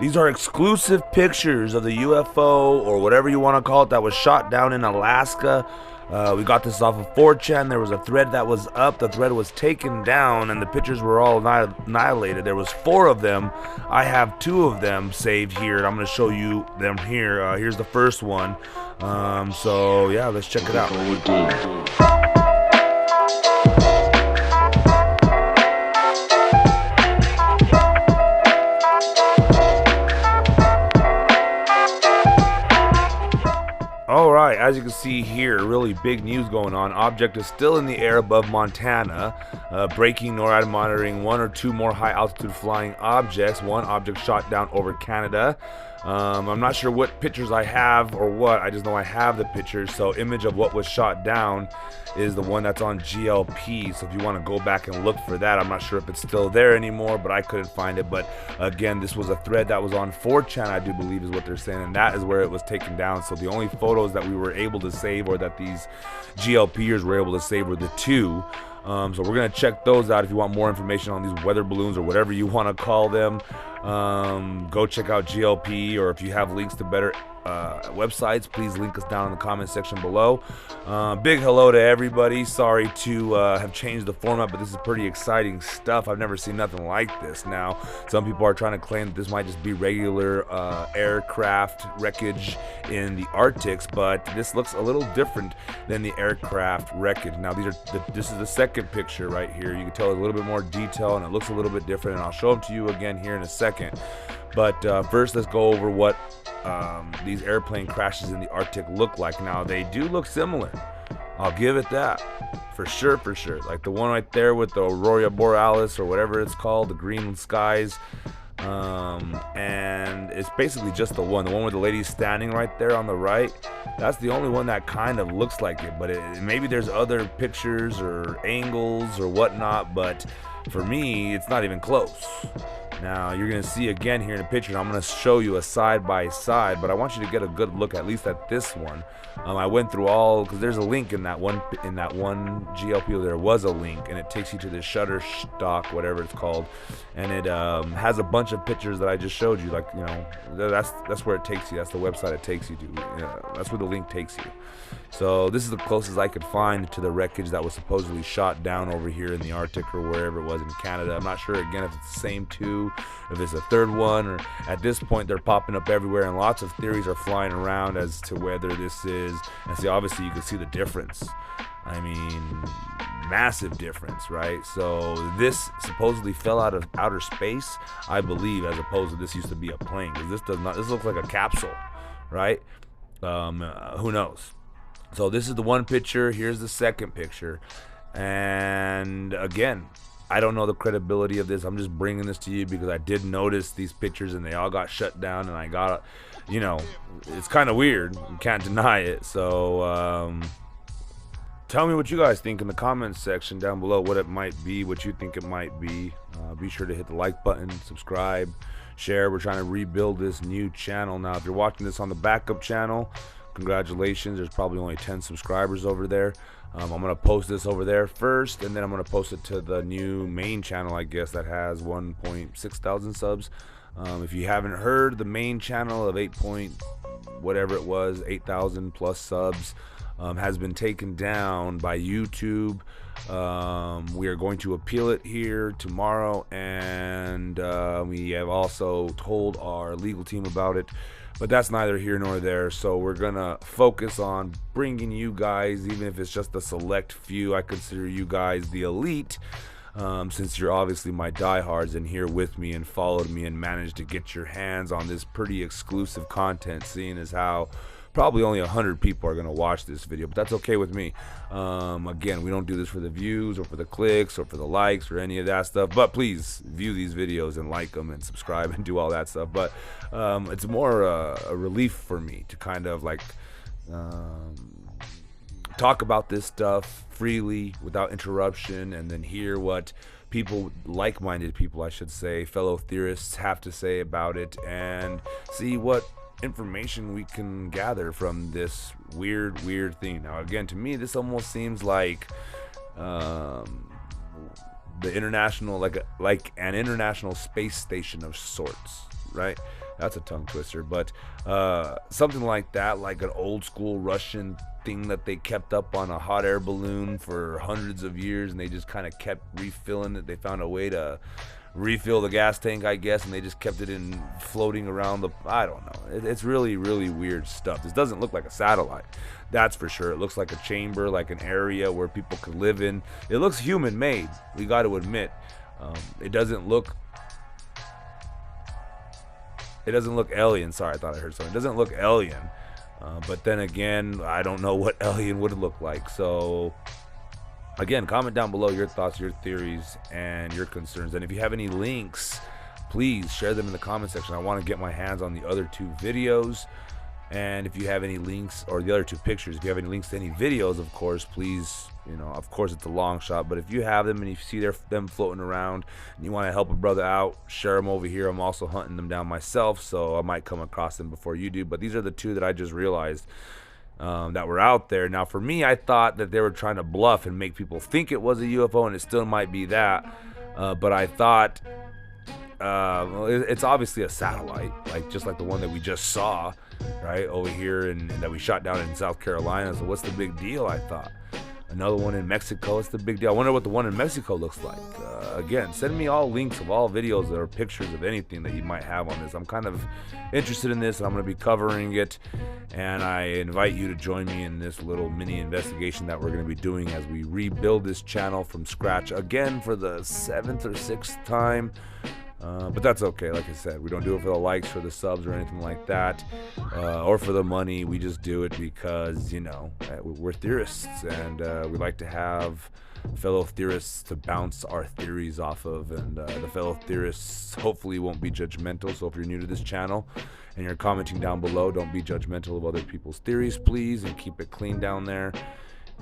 These are exclusive pictures of the UFO, or whatever you want to call it, that was shot down in Alaska. We got this off of 4chan. There was a thread that was up. The thread was taken down, and the pictures were all annihilated. There was 4 of them. I have 2 of them saved here, and I'm going to show you them here. Here's the first one. So, yeah, let's check it out. Alright, as you can see here, really big news going on. Object is still in the air above Montana. Breaking NORAD monitoring 1 or 2 more high altitude flying objects. 1 object shot down over Canada. I'm not sure what pictures I have or what. I just know I have the pictures. So image of what was shot down is the one that's on GLP. So if you want to go back and look for that, I'm not sure if it's still there anymore, but I couldn't find it. But again, this was a thread that was on 4chan, I do believe is what they're saying, and that is where it was taken down. So the only photos that we were able to save, or that these GLPers were able to save, were the 2. So we're gonna check those out. If you want more information on these weather balloons, or whatever you want to call them, go check out GLP, or if you have links to better websites, please link us down in the comment section below. Big hello to everybody. Sorry to have changed the format, but this is pretty exciting stuff. I've never seen nothing like this. Now, some people are trying to claim that this might just be regular aircraft wreckage in the Arctics, but this looks a little different than the aircraft wreckage. Now, this is the second picture right here. You can tell a little bit more detail, and it looks a little bit different, and I'll show them to you again here in a second. But first, let's go over what these airplane crashes in the Arctic look like. Now, they do look similar. I'll give it that. For sure, for sure. Like the one right there with the Aurora Borealis, or whatever it's called, the green skies. And it's basically just the one where the lady's standing right there on the right. That's the only one that kind of looks like it. But maybe there's other pictures or angles or whatnot. But for me, it's not even close. Now, you're going to see again here in the picture, and I'm going to show you a side-by-side, but I want you to get a good look at least at this one. I went through all, because there's a link in that one GLP, there was a link, and it takes you to the Shutterstock, whatever it's called, and it has a bunch of pictures that I just showed you. Like, you know, that's where it takes you. That's the website it takes you to. That's where the link takes you. So this is the closest I could find to the wreckage that was supposedly shot down over here in the Arctic, or wherever it was in Canada. I'm not sure, again, if it's the same 2, if it's a third one, or at this point they're popping up everywhere, and lots of theories are flying around as to whether this is, and see, obviously you can see the difference. I mean, massive difference, right? So this supposedly fell out of outer space, I believe, as opposed to this used to be a plane, because this looks like a capsule, right? Who knows? So this is the one picture. Here's the second picture. And again, I don't know the credibility of this. I'm just bringing this to you because I did notice these pictures, and they all got shut down, and I got, you know, it's kind of weird. You can't deny it. So tell me what you guys think in the comments section down below, what it might be, what you think it might be. Be sure to hit the like button, subscribe, share. We're trying to rebuild this new channel. Now, if you're watching this on the backup channel, congratulations. There's probably only 10 subscribers over there. I'm going to post this over there first, and then I'm going to post it to the new main channel, I guess, that has 1.6 thousand subs. If you haven't heard, the main channel of 8,000 plus subs has been taken down by YouTube. We are going to appeal it here tomorrow, and we have also told our legal team about it. But that's neither here nor there, so we're gonna focus on bringing you guys, even if it's just a select few. I consider you guys the elite, since you're obviously my diehards and here with me and followed me and managed to get your hands on this pretty exclusive content, seeing as how probably only 100 people are going to watch this video, but that's okay with me. Again, we don't do this for the views or for the clicks or for the likes or any of that stuff, but please view these videos and like them and subscribe and do all that stuff. But it's more a relief for me to kind of like talk about this stuff freely without interruption, and then hear what people, like-minded people I should say, fellow theorists have to say about it, and see what information we can gather from this weird thing. Now, again, to me, this almost seems like the international, like an international space station of sorts. right? That's a tongue twister. But something like that, like an old school Russian thing that they kept up on a hot air balloon for hundreds of years, and they just kind of kept refilling it. They found a way to refill the gas tank, I guess, and they just kept it in floating around the, I don't know. It's really, really weird stuff. This doesn't look like a satellite, that's for sure. It looks like a chamber, like an area where people could live in. It looks human made, we got to admit. It doesn't look alien. Sorry, I thought I heard something. It doesn't look alien. But then again, I don't know what alien would look like. So again, comment down below your thoughts, your theories, and your concerns. And if you have any links, please share them in the comment section. I want to get my hands on the other 2 videos. And if you have any links, or the other 2 pictures, if you have any links to any videos, of course, please, you know, of course it's a long shot, but if you have them and you see them floating around and you want to help a brother out, share them over here. I'm also hunting them down myself, so I might come across them before you do. But these are the 2 that I just realized that were out there. Now, for me, I thought that they were trying to bluff and make people think it was a UFO, and it still might be that. But I thought it's obviously a satellite, just like the one that we just saw right over here, and that we shot down in South Carolina. So what's the big deal? I thought. Another one in Mexico. What's the big deal? I wonder what the one in Mexico looks like. Again, send me all links of all videos or pictures of anything that you might have on this. I'm kind of interested in this, and I'm going to be covering it, and I invite you to join me in this little mini investigation that we're going to be doing as we rebuild this channel from scratch again for the 7th or 6th time. But that's okay. Like I said, we don't do it for the likes, for the subs, or anything like that, or for the money. We just do it because, you know, we're theorists, and we like to have fellow theorists to bounce our theories off of, and the fellow theorists hopefully won't be judgmental. So if you're new to this channel and you're commenting down below, don't be judgmental of other people's theories, please, and keep it clean down there.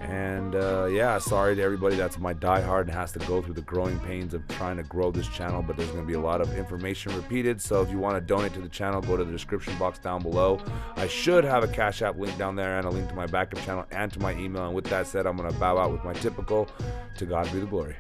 And yeah, sorry to everybody that's my diehard and has to go through the growing pains of trying to grow this channel, but there's going to be a lot of information repeated. So if you want to donate to the channel, go to the description box down below. I should have a Cash App link down there, and a link to my backup channel and to my email. And with that said, I'm going to bow out with my typical, to God be the glory.